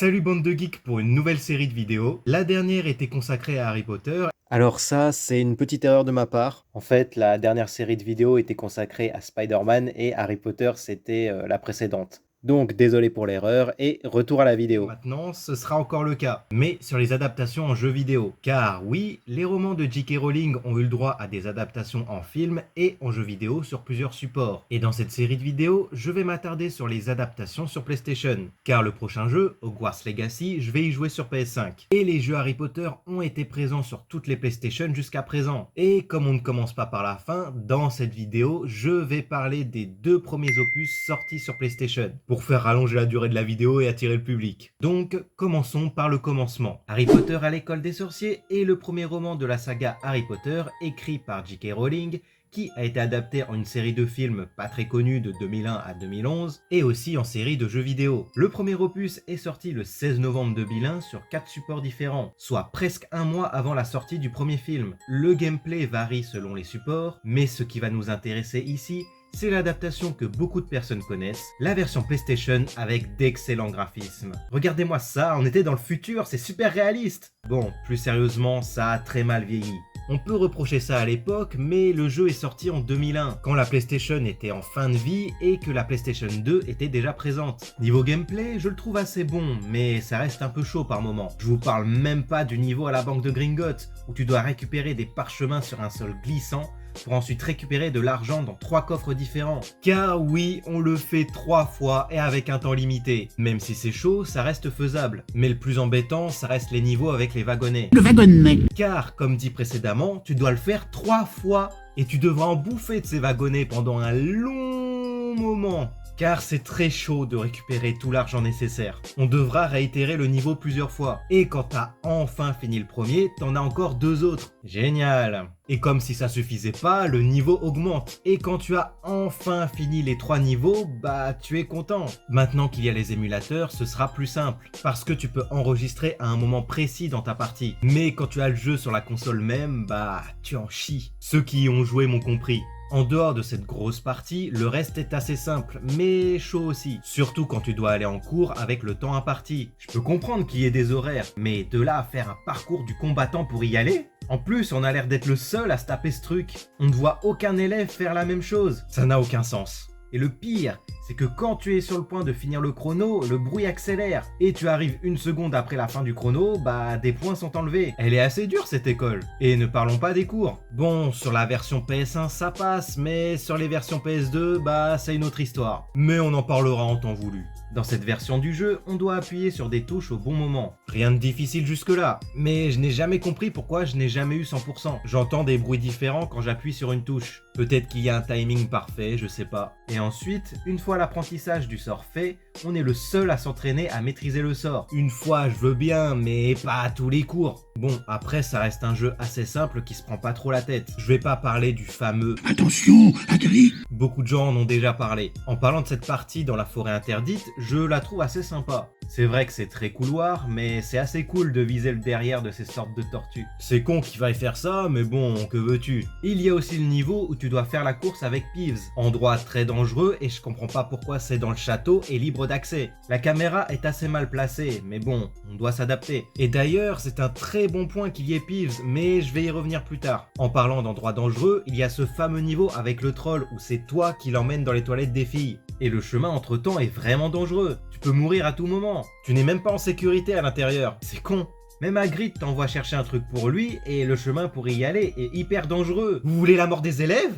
Salut bande de geeks pour une nouvelle série de vidéos. La dernière était consacrée à Harry Potter. Alors ça, c'est une petite erreur de ma part. En fait, la dernière série de vidéos était consacrée à Spider-Man et Harry Potter, c'était la précédente. Donc désolé pour l'erreur et retour à la vidéo. Maintenant, ce sera encore le cas, mais sur les adaptations en jeux vidéo. Car oui, les romans de J.K. Rowling ont eu le droit à des adaptations en film et en jeux vidéo sur plusieurs supports. Et dans cette série de vidéos, je vais m'attarder sur les adaptations sur PlayStation. Car le prochain jeu, Hogwarts Legacy, je vais y jouer sur PS5. Et les jeux Harry Potter ont été présents sur toutes les PlayStation jusqu'à présent. Et comme on ne commence pas par la fin, dans cette vidéo, je vais parler des deux premiers opus sortis sur PlayStation, pour faire rallonger la durée de la vidéo et attirer le public. Donc, commençons par le commencement. Harry Potter à l'école des sorciers est le premier roman de la saga Harry Potter, écrit par J.K. Rowling, qui a été adapté en une série de films pas très connus de 2001 à 2011, et aussi en série de jeux vidéo. Le premier opus est sorti le 16 novembre 2001 sur 4 supports différents, soit presque un mois avant la sortie du premier film. Le gameplay varie selon les supports, mais ce qui va nous intéresser ici, c'est l'adaptation que beaucoup de personnes connaissent, la version PlayStation avec d'excellents graphismes. Regardez-moi ça, on était dans le futur, c'est super réaliste. Bon, plus sérieusement, ça a très mal vieilli. On peut reprocher ça à l'époque, mais le jeu est sorti en 2001, quand la PlayStation était en fin de vie et que la PlayStation 2 était déjà présente. Niveau gameplay, je le trouve assez bon, mais ça reste un peu chaud par moment. Je vous parle même pas du niveau à la banque de Gringotts, où tu dois récupérer des parchemins sur un sol glissant, pour ensuite récupérer de l'argent dans 3 coffres différents. Car oui, on le fait 3 fois et avec un temps limité. Même si c'est chaud, ça reste faisable. Mais le plus embêtant, ça reste les niveaux avec les wagonnets. Le wagonnet. Car, comme dit précédemment, tu dois le faire 3 fois. Et tu devras en bouffer de ces wagonnets pendant un long moment. Car c'est très chaud de récupérer tout l'argent nécessaire. On devra réitérer le niveau plusieurs fois. Et quand t'as enfin fini le premier, t'en as encore 2 autres. Génial! Et comme si ça suffisait pas, le niveau augmente. Et quand tu as enfin fini les 3 niveaux, bah tu es content. Maintenant qu'il y a les émulateurs, ce sera plus simple. Parce que tu peux enregistrer à un moment précis dans ta partie. Mais quand tu as le jeu sur la console même, bah tu en chies. Ceux qui y ont joué m'ont compris. En dehors de cette grosse partie, le reste est assez simple, mais chaud aussi. Surtout quand tu dois aller en cours avec le temps imparti. Je peux comprendre qu'il y ait des horaires, mais de là à faire un parcours du combattant pour y aller? En plus, on a l'air d'être le seul à se taper ce truc. On ne voit aucun élève faire la même chose. Ça n'a aucun sens. Et le pire, c'est que quand tu es sur le point de finir le chrono, le bruit accélère. Et tu arrives 1 seconde après la fin du chrono, bah des points sont enlevés. Elle est assez dure cette école. Et ne parlons pas des cours. Bon, sur la version PS1 ça passe, mais sur les versions PS2, bah c'est une autre histoire. Mais on en parlera en temps voulu. Dans cette version du jeu, on doit appuyer sur des touches au bon moment. Rien de difficile jusque-là, mais je n'ai jamais compris pourquoi je n'ai jamais eu 100%. J'entends des bruits différents quand j'appuie sur une touche. Peut-être qu'il y a un timing parfait, je sais pas. Et ensuite, une fois l'apprentissage du sort fait, on est le seul à s'entraîner à maîtriser le sort. Une fois, je veux bien, mais pas à tous les cours. Bon, après, ça reste un jeu assez simple qui se prend pas trop la tête. Je vais pas parler du fameux « Attention, Hagrid !» Beaucoup de gens en ont déjà parlé. En parlant de cette partie dans la forêt interdite, je la trouve assez sympa. C'est vrai que c'est très couloir, mais c'est assez cool de viser le derrière de ces sortes de tortues. C'est con qu'il faille faire ça, mais bon, que veux-tu? Il y a aussi le niveau où tu dois faire la course avec Peeves. Endroit très dangereux et je comprends pas pourquoi c'est dans le château et libre d'accès. La caméra est assez mal placée, mais bon, on doit s'adapter. Et d'ailleurs, c'est un très bon point qu'il y ait Peeves, mais je vais y revenir plus tard. En parlant d'endroits dangereux, il y a ce fameux niveau avec le troll où c'est toi qui l'emmène dans les toilettes des filles. Et le chemin entre temps est vraiment dangereux. Tu peux mourir à tout moment. Tu n'es même pas en sécurité à l'intérieur. C'est con. Même Hagrid t'envoie chercher un truc pour lui et le chemin pour y aller est hyper dangereux. Vous voulez la mort des élèves ?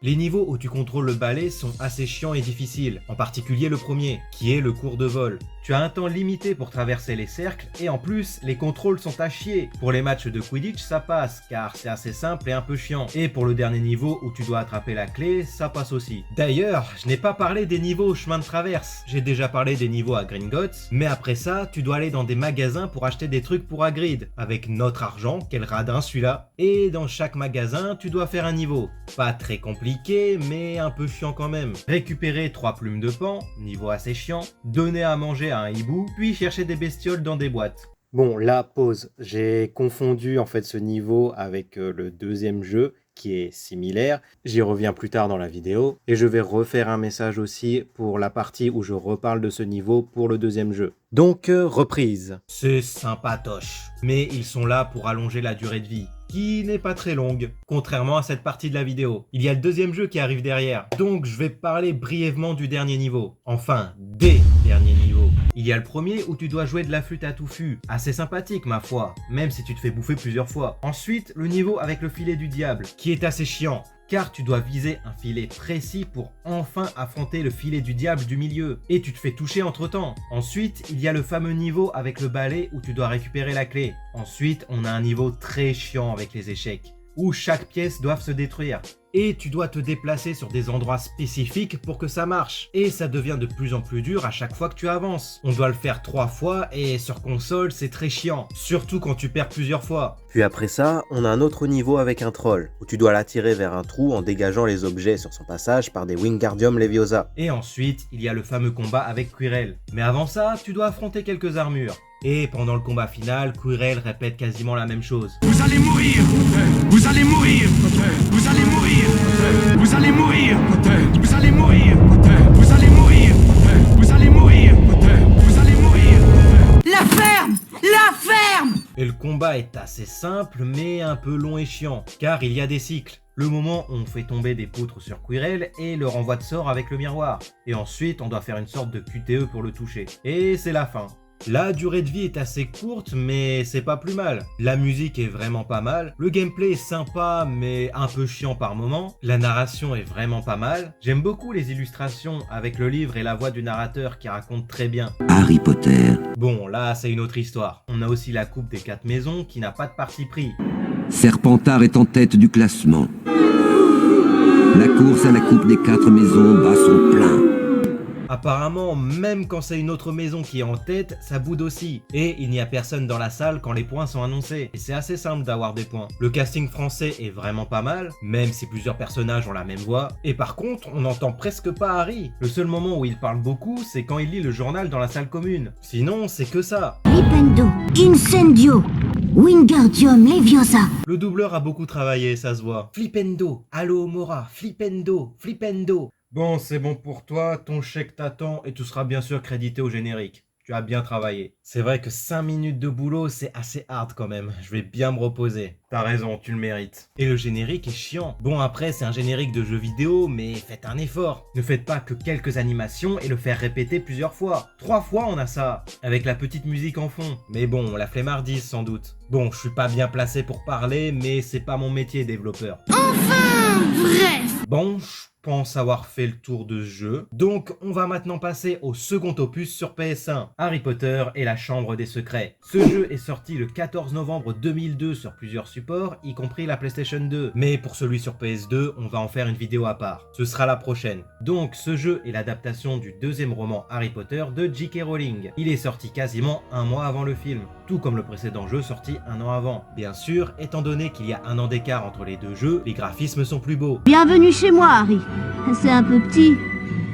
Les niveaux où tu contrôles le balai sont assez chiants et difficiles, en particulier le premier, qui est le cours de vol. Tu as un temps limité pour traverser les cercles, et en plus, les contrôles sont à chier. Pour les matchs de Quidditch, ça passe, car c'est assez simple et un peu chiant. Et pour le dernier niveau où tu dois attraper la clé, ça passe aussi. D'ailleurs, je n'ai pas parlé des niveaux au chemin de traverse. J'ai déjà parlé des niveaux à Gringotts, mais après ça, tu dois aller dans des magasins pour acheter des trucs pour Hagrid, avec notre argent, quel radin celui-là. Et dans chaque magasin, tu dois faire un niveau. Pas très compliqué, mais un peu chiant quand même. Récupérer 3 plumes de pan, niveau assez chiant, donner à manger à un hibou, puis chercher des bestioles dans des boîtes. Bon, là, pause. J'ai confondu en fait ce niveau avec le deuxième jeu qui est similaire. J'y reviens plus tard dans la vidéo. Et je vais refaire un message aussi pour la partie où je reparle de ce niveau pour le deuxième jeu. Donc, reprise. C'est sympatoche, mais ils sont là pour allonger la durée de vie, qui n'est pas très longue, contrairement à cette partie de la vidéo. Il y a le deuxième jeu qui arrive derrière, donc je vais parler brièvement du dernier niveau. Enfin, des derniers niveaux. Il y a le premier où tu dois jouer de la flûte à touffu, assez sympathique ma foi, même si tu te fais bouffer plusieurs fois. Ensuite, le niveau avec le filet du diable, qui est assez chiant, car tu dois viser un filet précis pour enfin affronter le filet du diable du milieu, et tu te fais toucher entre temps. Ensuite, il y a le fameux niveau avec le balai où tu dois récupérer la clé. Ensuite, on a un niveau très chiant avec les échecs, où chaque pièce doit se détruire. Et tu dois te déplacer sur des endroits spécifiques pour que ça marche. Et ça devient de plus en plus dur à chaque fois que tu avances. On doit le faire 3 fois et sur console c'est très chiant. Surtout quand tu perds plusieurs fois. Puis après ça, on a un autre niveau avec un troll, où tu dois l'attirer vers un trou en dégageant les objets sur son passage par des Wingardium Leviosa. Et ensuite, il y a le fameux combat avec Quirrell. Mais avant ça, tu dois affronter quelques armures. Et pendant le combat final, Quirrell répète quasiment la même chose. Vous allez mourir! Vous allez mourir! Vous allez mourir! Vous allez mourir! Vous allez mourir! Vous allez mourir! Vous allez mourir! Vous allez mourir! La ferme! La ferme! Et le combat est assez simple, mais un peu long et chiant, car il y a des cycles. Le moment où on fait tomber des poutres sur Quirrell et le renvoi de sort avec le miroir. Et ensuite, on doit faire une sorte de QTE pour le toucher. Et c'est la fin. La durée de vie est assez courte, mais c'est pas plus mal. La musique est vraiment pas mal. Le gameplay est sympa, mais un peu chiant par moment. La narration est vraiment pas mal. J'aime beaucoup les illustrations avec le livre et la voix du narrateur qui raconte très bien. Harry Potter. Bon, là, c'est une autre histoire. On a aussi la Coupe des 4 maisons qui n'a pas de parti pris. Serpentard est en tête du classement. La course à la coupe des 4 maisons bat son plein. Apparemment, même quand c'est une autre maison qui est en tête, ça boude aussi. Et il n'y a personne dans la salle quand les points sont annoncés. Et c'est assez simple d'avoir des points. Le casting français est vraiment pas mal, même si plusieurs personnages ont la même voix. Et par contre, on n'entend presque pas Harry. Le seul moment où il parle beaucoup, c'est quand il lit le journal dans la salle commune. Sinon, c'est que ça. Flipendo, Incendio, Wingardium Leviosa. Le doubleur a beaucoup travaillé, ça se voit. Flipendo, Alohomora, Flipendo, Flipendo. Bon, c'est bon pour toi, ton chèque t'attend et tu seras bien sûr crédité au générique. Tu as bien travaillé. C'est vrai que 5 minutes de boulot, c'est assez hard quand même. Je vais bien me reposer. T'as raison, tu le mérites. Et le générique est chiant. Bon, après, c'est un générique de jeu vidéo, mais faites un effort. Ne faites pas que quelques animations et le faire répéter plusieurs fois. 3 fois, on a ça. Avec la petite musique en fond. Mais bon, la flemmardise sans doute. Bon, je suis pas bien placé pour parler, mais c'est pas mon métier, développeur. Enfin, bref. Bon, je pense avoir fait le tour de ce jeu. Donc, on va maintenant passer au second opus sur PS1, Harry Potter et la Chambre des Secrets. Ce jeu est sorti le 14 novembre 2002 sur plusieurs supports, y compris la PlayStation 2. Mais pour celui sur PS2, on va en faire une vidéo à part. Ce sera la prochaine. Donc, ce jeu est l'adaptation du deuxième roman Harry Potter de J.K. Rowling. Il est sorti quasiment un mois avant le film, tout comme le précédent jeu sorti un an avant. Bien sûr, étant donné qu'il y a un an d'écart entre les deux jeux, les graphismes sont plus beaux. Bienvenue chez moi, Harry. C'est un peu petit.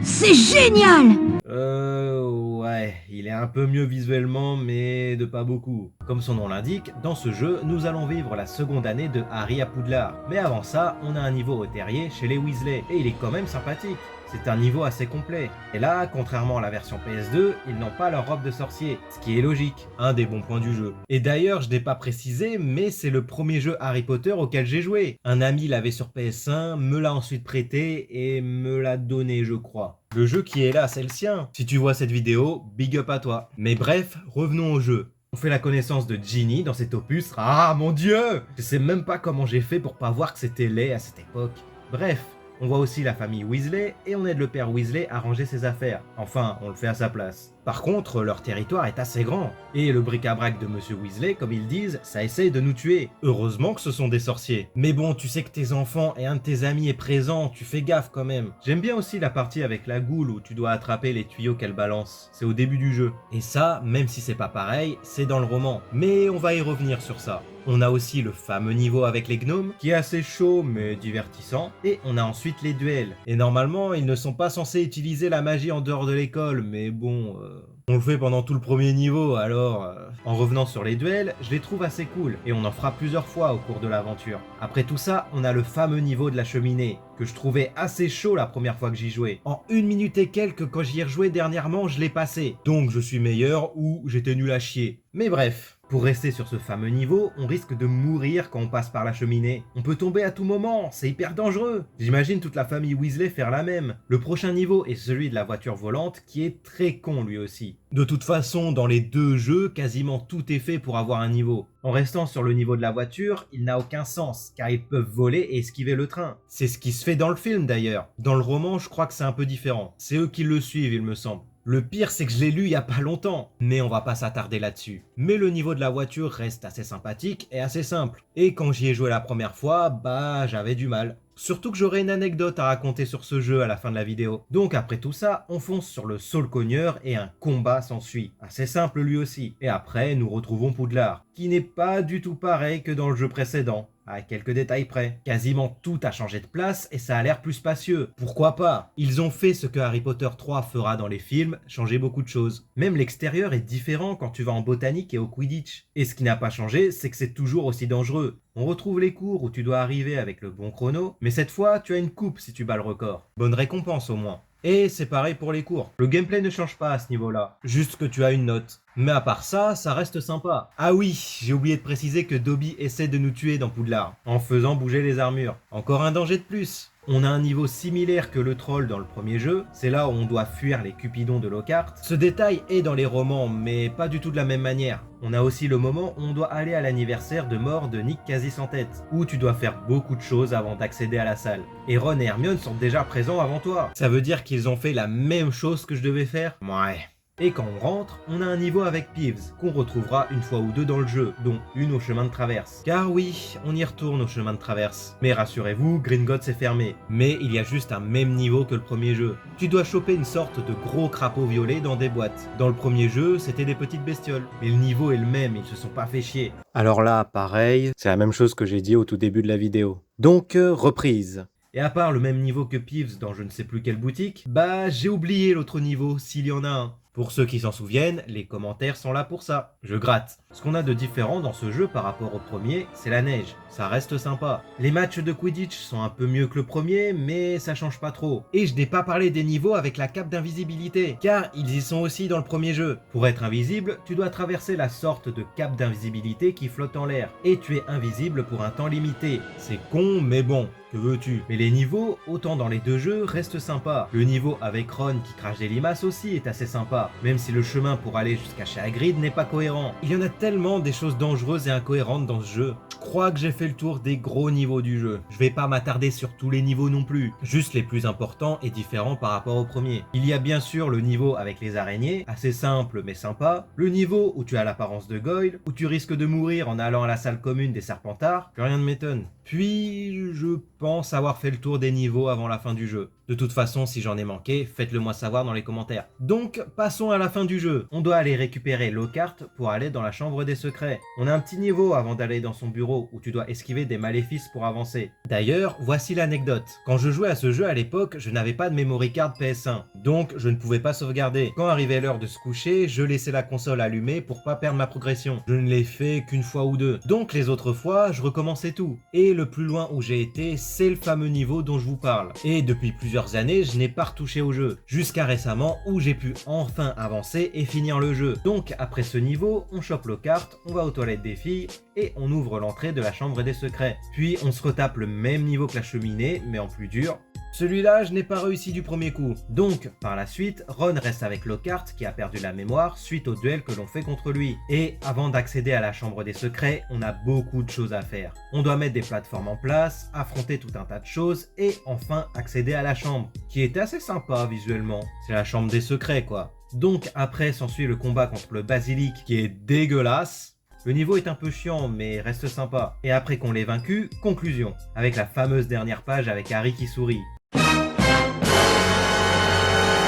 C'est génial! Ouais, il est un peu mieux visuellement, mais de pas beaucoup. Comme son nom l'indique, dans ce jeu, nous allons vivre la seconde année de Harry à Poudlard. Mais avant ça, on a un niveau au terrier chez les Weasley, et il est quand même sympathique. C'est un niveau assez complet. Et là, contrairement à la version PS2, ils n'ont pas leur robe de sorcier, ce qui est logique, un des bons points du jeu. Et d'ailleurs, je n'ai pas précisé, mais c'est le premier jeu Harry Potter auquel j'ai joué. Un ami l'avait sur PS1, me l'a ensuite prêté et me l'a donné, je crois. Le jeu qui est là, c'est le sien. Si tu vois cette vidéo, big up à toi. Mais bref, revenons au jeu. On fait la connaissance de Ginny dans cet opus. Ah mon dieu! Je sais même pas comment j'ai fait pour pas voir que c'était laid à cette époque. Bref. On voit aussi la famille Weasley et on aide le père Weasley à ranger ses affaires. Enfin, on le fait à sa place. Par contre, leur territoire est assez grand. Et le bric-à-brac de Monsieur Weasley, comme ils disent, ça essaye de nous tuer. Heureusement que ce sont des sorciers. Mais bon, tu sais que tes enfants et un de tes amis est présent, tu fais gaffe quand même. J'aime bien aussi la partie avec la goule où tu dois attraper les tuyaux qu'elle balance. C'est au début du jeu. Et ça, même si c'est pas pareil, c'est dans le roman. Mais on va y revenir sur ça. On a aussi le fameux niveau avec les gnomes, qui est assez chaud mais divertissant. Et on a ensuite les duels. Et normalement, ils ne sont pas censés utiliser la magie en dehors de l'école, mais bon, On le fait pendant tout le premier niveau, alors... En revenant sur les duels, je les trouve assez cool, et on en fera plusieurs fois au cours de l'aventure. Après tout ça, on a le fameux niveau de la cheminée, que je trouvais assez chaud la première fois que j'y jouais. En 1 minute et quelques, quand j'y ai rejoué dernièrement, je l'ai passé. Donc je suis meilleur ou j'étais nul à chier. Mais bref, pour rester sur ce fameux niveau, on risque de mourir quand on passe par la cheminée. On peut tomber à tout moment, c'est hyper dangereux. J'imagine toute la famille Weasley faire la même. Le prochain niveau est celui de la voiture volante, qui est très con lui aussi. De toute façon, dans les 2 jeux, quasiment tout est fait pour avoir un niveau. En restant sur le niveau de la voiture, il n'a aucun sens, car ils peuvent voler et esquiver le train. C'est ce qui se fait dans le film d'ailleurs. Dans le roman, je crois que c'est un peu différent. C'est eux qui le suivent, il me semble. Le pire, c'est que je l'ai lu il y a pas longtemps, mais on va pas s'attarder là-dessus. Mais le niveau de la voiture reste assez sympathique et assez simple. Et quand j'y ai joué la première fois, bah j'avais du mal. Surtout que j'aurai une anecdote à raconter sur ce jeu à la fin de la vidéo. Donc après tout ça, on fonce sur le Saule Cogneur et un combat s'ensuit. Assez simple lui aussi. Et après, nous retrouvons Poudlard, qui n'est pas du tout pareil que dans le jeu précédent. À quelques détails près. Quasiment tout a changé de place et ça a l'air plus spacieux. Pourquoi pas? Ils ont fait ce que Harry Potter 3 fera dans les films, changer beaucoup de choses. Même l'extérieur est différent quand tu vas en botanique et au Quidditch. Et ce qui n'a pas changé, c'est que c'est toujours aussi dangereux. On retrouve les cours où tu dois arriver avec le bon chrono, mais cette fois, tu as une coupe si tu bats le record. Bonne récompense au moins. Et c'est pareil pour les cours. Le gameplay ne change pas à ce niveau-là, juste que tu as une note. Mais à part ça, ça reste sympa. Ah oui, j'ai oublié de préciser que Dobby essaie de nous tuer dans Poudlard, en faisant bouger les armures. Encore un danger de plus. On a un niveau similaire que le troll dans le premier jeu, c'est là où on doit fuir les cupidons de Lockhart. Ce détail est dans les romans, mais pas du tout de la même manière. On a aussi le moment où on doit aller à l'anniversaire de mort de Nick quasi sans tête, où tu dois faire beaucoup de choses avant d'accéder à la salle. Et Ron et Hermione sont déjà présents avant toi. Ça veut dire qu'ils ont fait la même chose que je devais faire? Ouais. Et quand on rentre, on a un niveau avec Peeves, qu'on retrouvera une fois ou deux dans le jeu, dont une au chemin de traverse. Car oui, on y retourne au chemin de traverse. Mais rassurez-vous, Gringotts est fermé. Mais il y a juste un même niveau que le premier jeu. Tu dois choper une sorte de gros crapaud violet dans des boîtes. Dans le premier jeu, c'était des petites bestioles. Mais le niveau est le même, ils se sont pas fait chier. Alors là, pareil, c'est la même chose que j'ai dit au tout début de la vidéo. Donc, reprise. Et à part le même niveau que Peeves dans je ne sais plus quelle boutique, bah j'ai oublié l'autre niveau, s'il y en a un. Pour ceux qui s'en souviennent, les commentaires sont là pour ça. Je gratte. Ce qu'on a de différent dans ce jeu par rapport au premier, c'est la neige. Ça reste sympa. Les matchs de Quidditch sont un peu mieux que le premier, mais ça change pas trop. Et je n'ai pas parlé des niveaux avec la cape d'invisibilité, car ils y sont aussi dans le premier jeu. Pour être invisible, tu dois traverser la sorte de cape d'invisibilité qui flotte en l'air. Et tu es invisible pour un temps limité. C'est con, mais bon. Que veux-tu? Mais les niveaux, autant dans les deux jeux, restent sympas. Le niveau avec Ron qui crache des limaces aussi est assez sympa, même si le chemin pour aller jusqu'à chez Hagrid n'est pas cohérent. Il y en a tellement des choses dangereuses et incohérentes dans ce jeu. Je crois que j'ai fait le tour des gros niveaux du jeu. Je vais pas m'attarder sur tous les niveaux non plus, juste les plus importants et différents par rapport au premier. Il y a bien sûr le niveau avec les araignées, assez simple mais sympa. Le niveau où tu as l'apparence de Goyle, où tu risques de mourir en allant à la salle commune des Serpentards, que rien ne m'étonne. Puis, je pense avoir fait le tour des niveaux avant la fin du jeu. De toute façon, si j'en ai manqué, faites-le moi savoir dans les commentaires. Donc, passons à la fin du jeu. On doit aller récupérer Lockhart pour aller dans la chambre des secrets. On a un petit niveau avant d'aller dans son bureau où tu dois esquiver des maléfices pour avancer. D'ailleurs, voici l'anecdote. Quand je jouais à ce jeu à l'époque, je n'avais pas de memory card PS1. Donc, je ne pouvais pas sauvegarder. Quand arrivait l'heure de se coucher, je laissais la console allumée pour pas perdre ma progression. Je ne l'ai fait qu'une fois ou deux. Donc, les autres fois, je recommençais tout. Et le plus loin où j'ai été, c'est le fameux niveau dont je vous parle. Et depuis plusieurs années, je n'ai pas retouché au jeu. Jusqu'à récemment où j'ai pu enfin avancer et finir le jeu. Donc après ce niveau, on chope Lockhart, on va aux toilettes des filles et on ouvre l'entrée de la chambre des secrets. Puis on se retape le même niveau que la cheminée, mais en plus dur. Celui-là, je n'ai pas réussi du premier coup. Donc, par la suite, Ron reste avec Lockhart qui a perdu la mémoire suite au duel que l'on fait contre lui. Et avant d'accéder à la chambre des secrets, on a beaucoup de choses à faire. On doit mettre des plateformes en place, affronter tout un tas de choses et enfin accéder à la chambre, qui est assez sympa visuellement. C'est la chambre des secrets quoi. Donc après s'ensuit le combat contre le basilic qui est dégueulasse. Le niveau est un peu chiant mais reste sympa. Et après qu'on l'ait vaincu, conclusion. Avec la fameuse dernière page avec Harry qui sourit.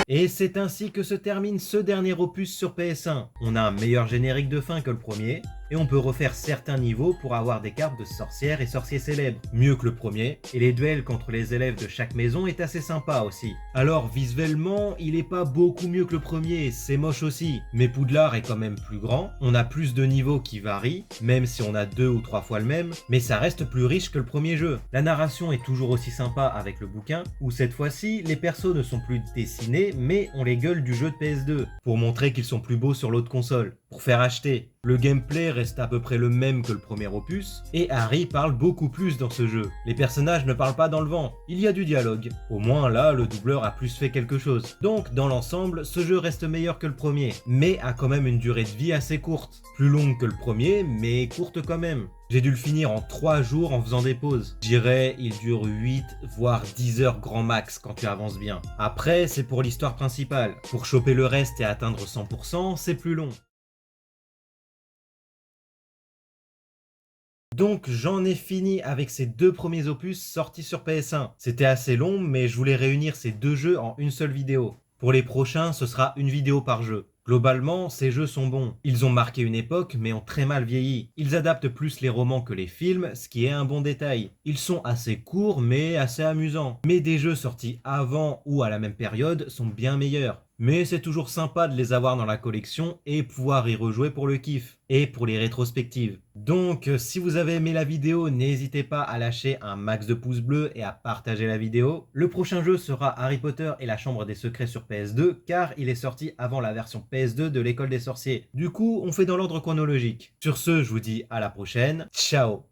Et c'est ainsi que se termine ce dernier opus sur PS1. On a un meilleur générique de fin que le premier, et on peut refaire certains niveaux pour avoir des cartes de sorcières et sorciers célèbres, mieux que le premier, et les duels contre les élèves de chaque maison est assez sympa aussi. Alors visuellement, il est pas beaucoup mieux que le premier, c'est moche aussi, mais Poudlard est quand même plus grand, on a plus de niveaux qui varient, même si on a 2 ou 3 fois le même, mais ça reste plus riche que le premier jeu. La narration est toujours aussi sympa avec le bouquin, où cette fois-ci, les persos ne sont plus dessinés, mais on les gueule du jeu de PS2, pour montrer qu'ils sont plus beaux sur l'autre console, pour faire acheter. Le gameplay reste à peu près le même que le premier opus, et Harry parle beaucoup plus dans ce jeu. Les personnages ne parlent pas dans le vent, il y a du dialogue. Au moins là, le doubleur a plus fait quelque chose. Donc dans l'ensemble, ce jeu reste meilleur que le premier, mais a quand même une durée de vie assez courte. Plus longue que le premier, mais courte quand même. J'ai dû le finir en 3 jours en faisant des pauses. Je dirais, il dure 8 voire 10 heures grand max quand tu avances bien. Après, c'est pour l'histoire principale. Pour choper le reste et atteindre 100%, c'est plus long. Donc j'en ai fini avec ces 2 premiers opus sortis sur PS1. C'était assez long, mais je voulais réunir ces 2 jeux en une seule vidéo. Pour les prochains, ce sera une vidéo par jeu. Globalement, ces jeux sont bons. Ils ont marqué une époque, mais ont très mal vieilli. Ils adaptent plus les romans que les films, ce qui est un bon détail. Ils sont assez courts, mais assez amusants. Mais des jeux sortis avant ou à la même période sont bien meilleurs. Mais c'est toujours sympa de les avoir dans la collection et pouvoir y rejouer pour le kiff, et pour les rétrospectives. Donc si vous avez aimé la vidéo, n'hésitez pas à lâcher un max de pouces bleus et à partager la vidéo. Le prochain jeu sera Harry Potter et la Chambre des Secrets sur PS2, car il est sorti avant la version PS2 de l'École des Sorciers. Du coup, on fait dans l'ordre chronologique. Sur ce, je vous dis à la prochaine, ciao!